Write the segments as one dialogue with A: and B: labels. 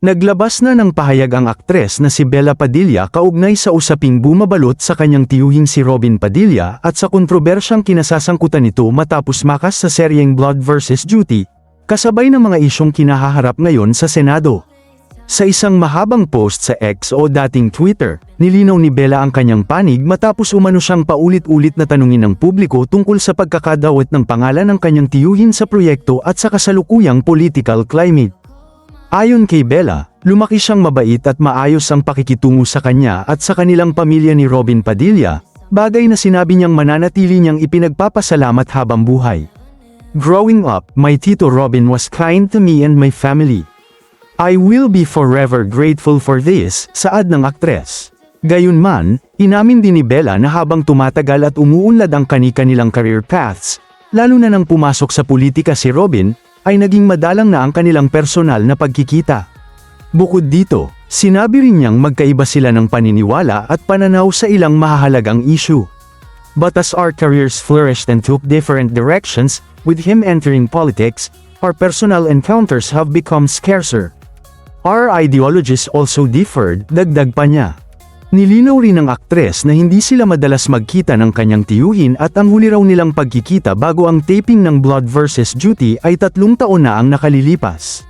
A: Naglabas na ng pahayag ang aktres na si Bella Padilla kaugnay sa usaping bumabalot sa kanyang tiyuhing si Robin Padilla at sa kontrobersyang kinasasangkutan nito matapos makas sa seryeng Blood vs. Duty, kasabay ng mga isyong kinahaharap ngayon sa Senado. Sa isang mahabang post sa X o dating Twitter, nilinaw ni Bella ang kanyang panig matapos umano siyang paulit-ulit na tanungin ng publiko tungkol sa pagkakadawat ng pangalan ng kanyang tiyuhin sa proyekto at sa kasalukuyang political climate. Ayon kay Bella, lumaki siyang mabait at maayos ang pakikitungo sa kanya at sa kanilang pamilya ni Robin Padilla, bagay na sinabi niyang mananatili niyang ipinagpapasalamat habang buhay. Growing up, my Tito Robin was kind to me and my family. I will be forever grateful for this, saad ng aktres. Gayunman, inamin din ni Bella na habang tumatagal at umuunlad ang kani-kanilang career paths, lalo na nang pumasok sa politika si Robin, ay naging madalang na ang kanilang personal na pagkikita. Bukod dito, sinabi rin niyang magkaiba sila ng paniniwala at pananaw sa ilang mahahalagang issue. But as our careers flourished and took different directions, with him entering politics, our personal encounters have become scarcer. Our ideologies also differed, dagdag pa niya. Nilinaw rin ng aktres na hindi sila madalas magkita ng kanyang tiyuhin at ang huli raw nilang pagkikita bago ang taping ng Blood vs. Duty ay 3 taon na ang nakalilipas.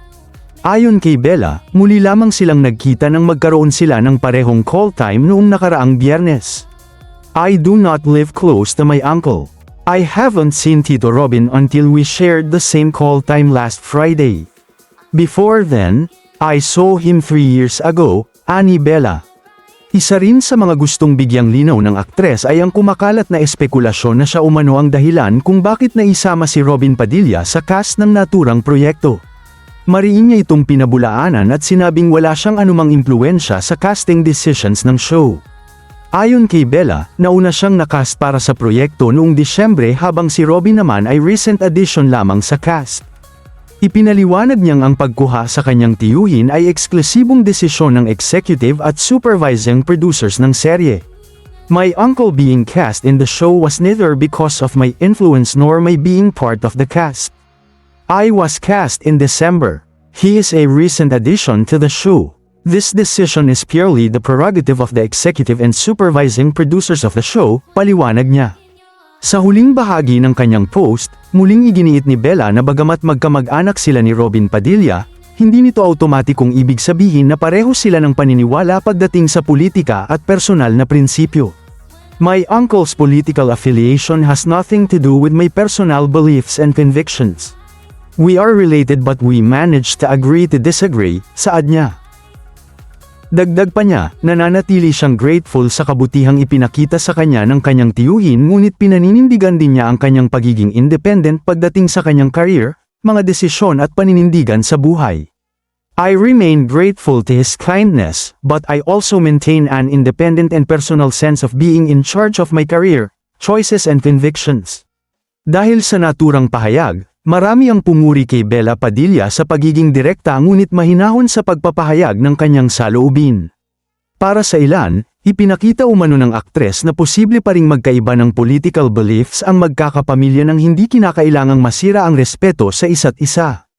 A: Ayon kay Bella, muli lamang silang nagkita nang magkaroon sila ng parehong call time noong nakaraang Biyernes. I do not live close to my uncle. I haven't seen Tito Robin until we shared the same call time last Friday. Before then, I saw him 3 years ago, ani Bella. Isa rin sa mga gustong bigyang linaw ng aktres ay ang kumakalat na espekulasyon na siya umano ang dahilan kung bakit naisama si Robin Padilla sa cast ng naturang proyekto. Mariin niya itong pinabulaanan at sinabing wala siyang anumang impluwensya sa casting decisions ng show. Ayon kay Bella, nauna siyang nakast para sa proyekto noong Disyembre habang si Robin naman ay recent addition lamang sa cast. Ipinaliwanag niyang ang pagkuha sa kanyang tiyuhin ay eksklusibong desisyon ng executive at supervising producers ng serye. My uncle being cast in the show was neither because of my influence nor my being part of the cast. I was cast in December. He is a recent addition to the show. This decision is purely the prerogative of the executive and supervising producers of the show, paliwanag niya. Sa huling bahagi ng kanyang post, muling iginiit ni Bella na bagamat magkamag-anak sila ni Robin Padilla, hindi nito automatikong ibig sabihin na pareho sila ng paniniwala pagdating sa politika at personal na prinsipyo. My uncle's political affiliation has nothing to do with my personal beliefs and convictions. We are related but we managed to agree to disagree, saad niya. Dagdag pa niya, nananatili siyang grateful sa kabutihang ipinakita sa kanya ng kanyang tiyuhin ngunit pinaninindigan din niya ang kanyang pagiging independent pagdating sa kanyang career, mga desisyon at paninindigan sa buhay. I remain grateful to his kindness, but I also maintain an independent and personal sense of being in charge of my career, choices and convictions. Dahil sa naturang pahayag, marami ang pumuri kay Bella Padilla sa pagiging direkta ngunit mahinahon sa pagpapahayag ng kanyang saloobin. Para sa ilan, ipinakita umano ng aktres na posible pa ring magkaiba ng political beliefs ang magkakapamilya nang hindi kinakailangang masira ang respeto sa isa't isa.